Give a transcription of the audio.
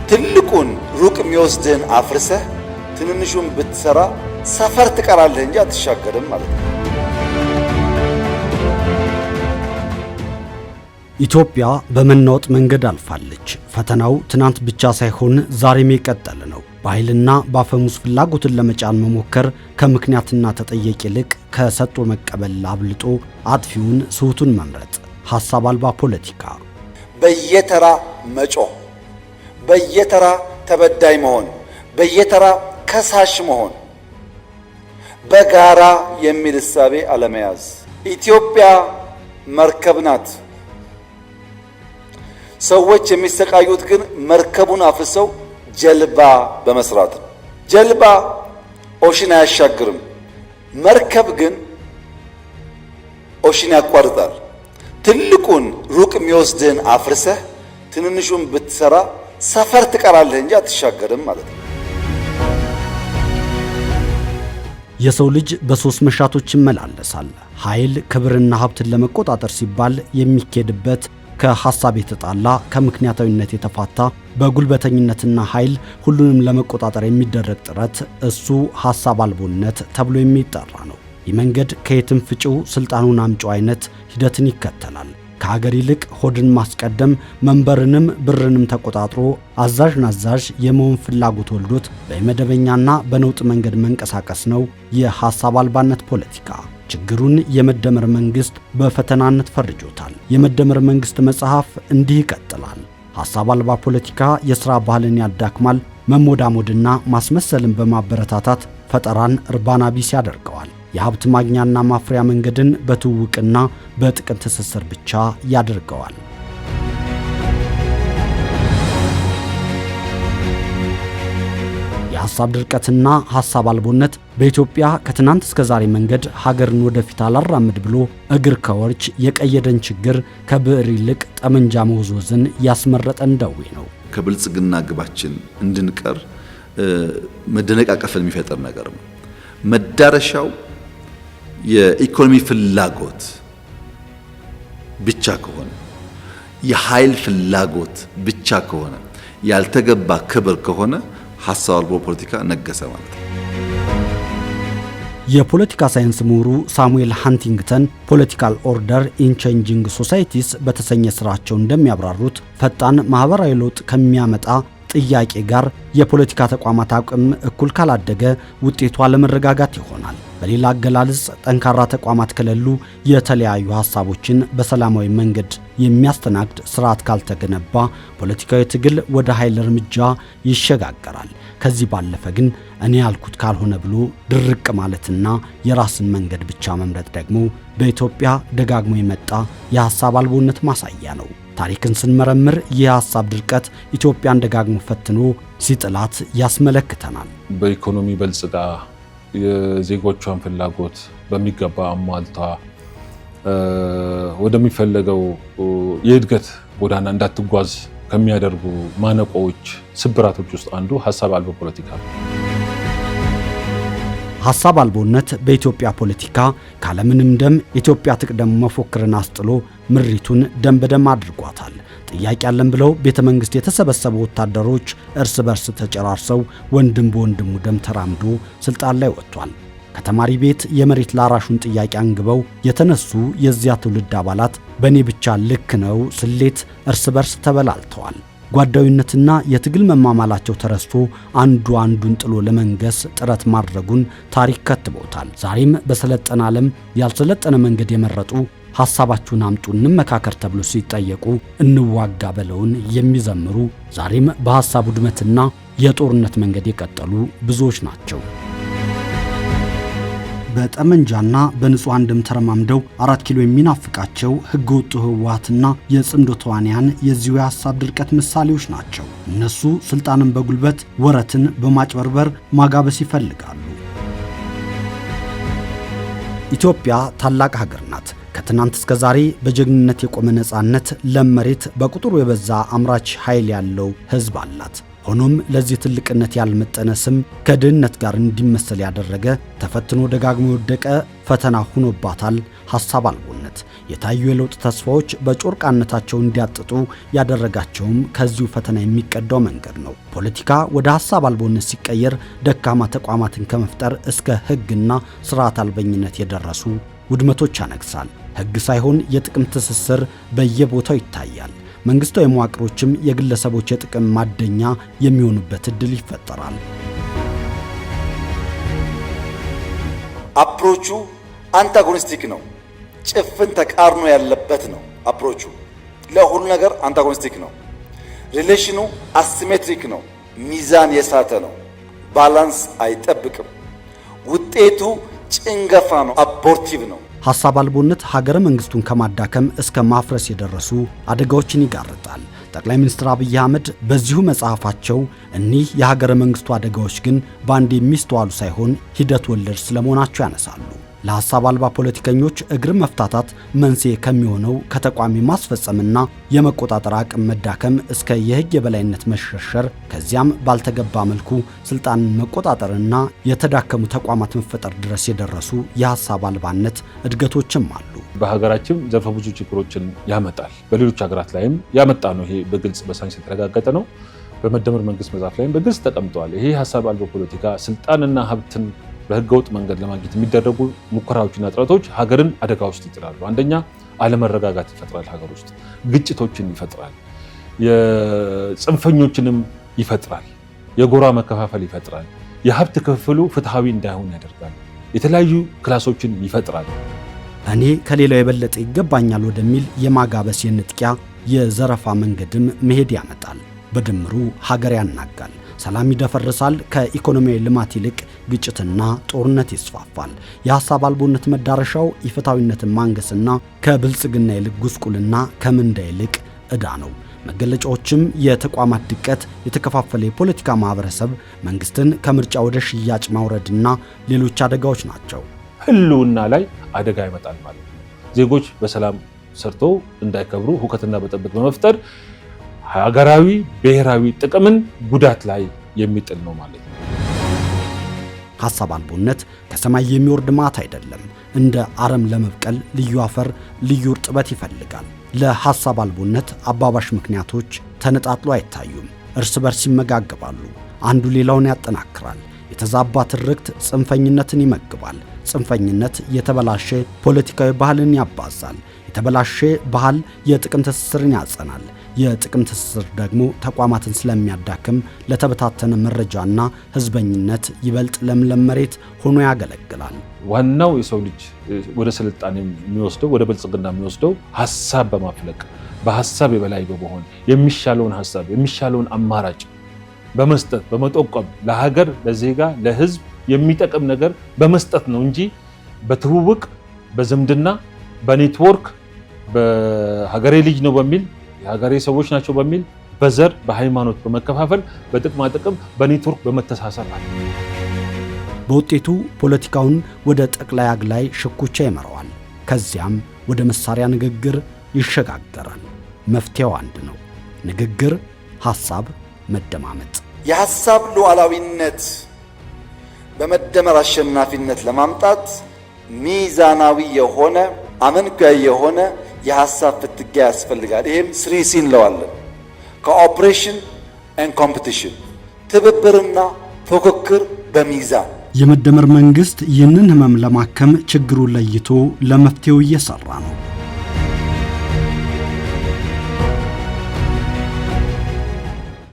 ትልቁን ሩቅ የሚወስድህን አፍርሰህ ትንንሹን ብትሰራ ሰፈር ትቀራለህ እንጂ አትሻገርም ማለት ነው። ኢትዮጵያ በመናወጥ መንገድ አልፋለች። ፈተናው ትናንት ብቻ ሳይሆን ዛሬም የቀጠለ ነው። በኃይልና በአፈሙዝ ፍላጎትን ለመጫን መሞከር ከምክንያትና ተጠየቅ ይልቅ ከሰጥቶ መቀበል አብልጦ አጥፊውን ስሁቱን መምረጥ፣ ሐሳብ አልባ ፖለቲካ፣ በየተራ መጮህ፣ በየተራ ተበዳይ መሆን፣ በየተራ ከሳሽ መሆን፣ በጋራ የሚል እሳቤ አለመያዝ። ኢትዮጵያ መርከብ ናት። ሰዎች የሚሰቃዩት ግን መርከቡን አፍርሰው ጀልባ በመስራት ነው። ጀልባ ኦሽን አያሻግርም። መርከብ ግን ኦሽን ያቋርጣል። ትልቁን ሩቅ የሚወስድህን አፍርሰህ ትንንሹን ብትሰራ ሰፈር ትቀራለህ እንጂ አትሻገርም ማለት ነው። የሰው ልጅ በሶስት መሻቶች ይመላለሳል። ኃይል፣ ክብርና ሀብትን ለመቆጣጠር ሲባል የሚኬድበት፣ ከሐሳብ የተጣላ፣ ከምክንያታዊነት የተፋታ፣ በጉልበተኝነትና ኃይል ሁሉንም ለመቆጣጠር የሚደረግ ጥረት እሱ ሐሳብ አልቦነት ተብሎ የሚጠራ ነው። ይህ መንገድ ከየትም ፍጪው ስልጣኑን አምጪው አይነት ሂደትን ይከተላል። ከሀገር ይልቅ ሆድን ማስቀደም፣ መንበርንም ብርንም ተቆጣጥሮ አዛዥ ናዛዥ የመሆን ፍላጎት ወልዶት በመደበኛና በነውጥ መንገድ መንቀሳቀስ ነው የሐሳብ አልባነት ፖለቲካ። ችግሩን የመደመር መንግስት በፈተናነት ፈርጆታል። የመደመር መንግስት መጽሐፍ እንዲህ ይቀጥላል። ሐሳብ አልባ ፖለቲካ የሥራ ባህልን ያዳክማል፣ መሞዳሞድና ማስመሰልን በማበረታታት ፈጠራን እርባና ቢስ ያደርገዋል። የሀብት ማግኛና ማፍሪያ መንገድን በትውውቅና በጥቅም ትስስር ብቻ ያደርገዋል። የሐሳብ ድርቀትና ሐሳብ አልቦነት በኢትዮጵያ ከትናንት እስከ ዛሬ መንገድ ሀገርን ወደፊት አላራምድ ብሎ እግር ከወርች የቀየደን ችግር ከብዕር ይልቅ ጠመንጃ መወዝወዝን ያስመረጠን ደዌ ነው። ከብልጽግና ግባችን እንድንቀር መደነቃቀፍን የሚፈጥር ነገር ነው። መዳረሻው የኢኮኖሚ ፍላጎት ብቻ ከሆነ፣ የኃይል ፍላጎት ብቻ ከሆነ፣ ያልተገባ ክብር ከሆነ ሐሳብ አልቦ ፖለቲካ ነገሰ ማለት ነው። የፖለቲካ ሳይንስ ምሁሩ ሳሙኤል ሃንቲንግተን ፖለቲካል ኦርደር ኢን ቼንጂንግ ሶሳይቲስ በተሰኘ ስራቸው እንደሚያብራሩት ፈጣን ማህበራዊ ለውጥ ከሚያመጣ ጥያቄ ጋር የፖለቲካ ተቋማት አቅም እኩል ካላደገ ውጤቱ አለመረጋጋት ይሆናል። በሌላ አገላለጽ ጠንካራ ተቋማት ከሌሉ የተለያዩ ሐሳቦችን በሰላማዊ መንገድ የሚያስተናግድ ስርዓት ካልተገነባ ፖለቲካዊ ትግል ወደ ኃይል እርምጃ ይሸጋገራል። ከዚህ ባለፈ ግን እኔ ያልኩት ካልሆነ ብሎ ድርቅ ማለትና የራስን መንገድ ብቻ መምረጥ ደግሞ በኢትዮጵያ ደጋግሞ የመጣ የሐሳብ አልቦነት ማሳያ ነው። ታሪክን ስንመረምር የሐሳብ ድርቀት ኢትዮጵያን ደጋግሞ ፈትኖ ሲጥላት ያስመለክተናል። በኢኮኖሚ በልጽጋ የዜጎቿን ፍላጎት በሚገባ አሟልታ ወደሚፈለገው የእድገት ጎዳና እንዳትጓዝ ከሚያደርጉ ማነቆዎች፣ ስብራቶች ውስጥ አንዱ ሐሳብ አልቦ ፖለቲካ ነው። ሐሳብ አልቦነት በኢትዮጵያ ፖለቲካ ካለምንም ደም ኢትዮጵያ ትቅደም መፎክርን አስጥሎ ምሪቱን ደም በደም አድርጓታል። ጥያቄ ያለን ብለው ቤተ መንግስት የተሰበሰቡ ወታደሮች እርስ በርስ ተጨራርሰው ወንድም በወንድሙ ደም ተራምዶ ስልጣን ላይ ወጥቷል። ከተማሪ ቤት የመሬት ላራሹን ጥያቄ አንግበው የተነሱ የዚያ ትውልድ አባላት በእኔ ብቻ ልክ ነው ስሌት እርስ በርስ ተበላልተዋል። ጓዳዊነትና የትግል መማማላቸው ተረስቶ አንዱ አንዱን ጥሎ ለመንገስ ጥረት ማድረጉን ታሪክ ከትቦታል። ዛሬም በሰለጠነ ዓለም ያልሰለጠነ መንገድ የመረጡ ሐሳባችሁን አምጡ እንመካከር ተብሎ ሲጠየቁ እንዋጋ በለውን የሚዘምሩ ዛሬም በሐሳብ ውድመትና የጦርነት መንገድ የቀጠሉ ብዙዎች ናቸው። በጠመንጃና በንጹሃን ደም ተረማምደው 4 ኪሎ የሚናፍቃቸው ህገወጡ ህወሓትና የጽምዶ ተዋንያን የዚሁ የሐሳብ ድርቀት ምሳሌዎች ናቸው። እነሱ ስልጣንን በጉልበት ወረትን በማጭበርበር ማጋበስ ይፈልጋሉ። ኢትዮጵያ ታላቅ ሀገር ናት። ከትናንት እስከ ዛሬ በጀግንነት የቆመ ነጻነት፣ ለም መሬት፣ በቁጥሩ የበዛ አምራች ኃይል ያለው ህዝብ አላት። ሆኖም ለዚህ ትልቅነት ያልመጠነ ስም ከድህነት ጋር እንዲመሰል ያደረገ ተፈትኖ ደጋግሞ የወደቀ ፈተና ሆኖባታል ሐሳብ አልቦነት። የታዩ የለውጥ ተስፋዎች በጮርቃነታቸው እንዲያጥጡ ያደረጋቸውም ከዚሁ ፈተና የሚቀዳው መንገድ ነው። ፖለቲካ ወደ ሐሳብ አልቦነት ሲቀየር ደካማ ተቋማትን ከመፍጠር እስከ ሕግና ስርዓት አልበኝነት የደረሱ ውድመቶች ያነግሳል። ሕግ ሳይሆን የጥቅም ትስስር በየቦታው ይታያል። መንግስታዊ መዋቅሮችም የግለሰቦች የጥቅም ማደኛ የሚሆኑበት እድል ይፈጠራል። አፕሮቹ አንታጎኒስቲክ ነው። ጭፍን ተቃርኖ ያለበት ነው። አፕሮቹ ለሁሉ ነገር አንታጎኒስቲክ ነው። ሪሌሽኑ አሲሜትሪክ ነው። ሚዛን የሳተ ነው። ባላንስ አይጠብቅም። ውጤቱ ጭንገፋ ነው። አቦርቲቭ ነው። ሐሳብ አልቦነት ሀገረ መንግስቱን ከማዳከም እስከ ማፍረስ የደረሱ አደጋዎችን ይጋርጣል። ጠቅላይ ሚኒስትር አብይ አህመድ በዚሁ መጽሐፋቸው እኒህ የሀገረ መንግስቱ አደጋዎች ግን በአንድ የሚስተዋሉ ሳይሆን ሂደት ወለድ ስለመሆናቸው ያነሳሉ። ለሐሳብ አልባ ፖለቲከኞች እግር መፍታታት መንስኤ ከሚሆነው ከተቋሚ ማስፈጸምና የመቆጣጠር አቅም መዳከም እስከ የህግ የበላይነት መሸርሸር ከዚያም ባልተገባ መልኩ ስልጣንን መቆጣጠርና የተዳከሙ ተቋማት መፈጠር ድረስ የደረሱ የሐሳብ አልባነት እድገቶችም አሉ። በሀገራችን ዘርፈ ብዙ ችግሮችን ያመጣል። በሌሎች ሀገራት ላይም ያመጣ ነው። ይሄ በግልጽ በሳይንስ የተረጋገጠ ነው። በመደመር መንግስት መጽሐፍ ላይም በግልጽ ተቀምጠዋል። ይሄ ሐሳብ አልባ ፖለቲካ ስልጣንና ሀብትን በህገወጥ መንገድ ለማግኘት የሚደረጉ ሙከራዎችና ጥረቶች ሀገርን አደጋ ውስጥ ይጥላሉ። አንደኛ አለመረጋጋት ይፈጥራል፣ ሀገር ውስጥ ግጭቶችን ይፈጥራል፣ የጽንፈኞችንም ይፈጥራል፣ የጎራ መከፋፈል ይፈጥራል፣ የሀብት ክፍፍሉ ፍትሃዊ እንዳይሆን ያደርጋል፣ የተለያዩ ክላሶችን ይፈጥራል። እኔ ከሌላው የበለጠ ይገባኛል ወደሚል የማጋበስ የንጥቂያ የዘረፋ መንገድም መሄድ ያመጣል። በድምሩ ሀገር ያናጋል፣ ሰላም ይደፈርሳል። ከኢኮኖሚያዊ ልማት ይልቅ ግጭትና ጦርነት ይስፋፋል። የሐሳብ አልቦነት መዳረሻው ኢፍትሐዊነትን ማንገስና ከብልጽግና ይልቅ ጉስቁልና ከምንዳ ይልቅ ዕዳ ነው። መገለጫዎችም የተቋማት ድቀት፣ የተከፋፈለ የፖለቲካ ማህበረሰብ፣ መንግስትን ከምርጫ ወደ ሽያጭ ማውረድና ሌሎች አደጋዎች ናቸው። ህልውና ላይ አደጋ ይመጣል ማለት ነው። ዜጎች በሰላም ሰርተው እንዳይከብሩ ሁከትና ብጥብጥ በመፍጠር ሀገራዊ ብሔራዊ ጥቅምን ጉዳት ላይ የሚጥል ነው ማለት ነው። ሐሳብ አልቦነት ከሰማይ የሚወርድ ማት አይደለም። እንደ አረም ለመብቀል ልዩ አፈር፣ ልዩ እርጥበት ይፈልጋል። ለሐሳብ አልቦነት አባባሽ ምክንያቶች ተነጣጥሎ አይታዩም። እርስ በርስ ይመጋገባሉ። አንዱ ሌላውን ያጠናክራል። የተዛባ ትርክት ጽንፈኝነትን ይመግባል። ጽንፈኝነት የተበላሸ ፖለቲካዊ ባህልን ያባዛል። የተበላሸ ባህል የጥቅም ትስስርን ያጸናል። የጥቅም ትስስር ደግሞ ተቋማትን ስለሚያዳክም ለተበታተነ መረጃና ህዝበኝነት ይበልጥ ለምለም መሬት ሆኖ ያገለግላል። ዋናው የሰው ልጅ ወደ ስልጣኔ የሚወስደው ወደ ብልጽግና የሚወስደው ሐሳብ በማፍለቅ በሐሳብ የበላይ በመሆን የሚሻለውን ሐሳብ የሚሻለውን አማራጭ በመስጠት በመጠቆም ለሀገር ለዜጋ ለህዝብ የሚጠቅም ነገር በመስጠት ነው እንጂ በትውውቅ በዝምድና በኔትወርክ በሀገሬ ልጅ ነው በሚል የሀገሬ ሰዎች ናቸው በሚል በዘር በሃይማኖት በመከፋፈል በጥቅማ ጥቅም በኔትወርክ በመተሳሰር አለ። በውጤቱ ፖለቲካውን ወደ ጠቅላይ አግላይ ሽኩቻ ይመራዋል። ከዚያም ወደ መሳሪያ ንግግር ይሸጋገራል። መፍትሄው አንድ ነው። ንግግር፣ ሐሳብ፣ መደማመጥ። የሐሳብ ሉዓላዊነት በመደመር አሸናፊነት ለማምጣት ሚዛናዊ የሆነ አመንጋይ የሆነ የሐሳብ ፍትጊያ ያስፈልጋል። ይሄም 3C እንለዋለን። ኮኦፕሬሽን ኤንድ ኮምፒቲሽን፣ ትብብርና ፉክክር በሚዛን። የመደመር መንግስት ይህንን ህመም ለማከም ችግሩን ለይቶ ለመፍትሄው እየሰራ ነው።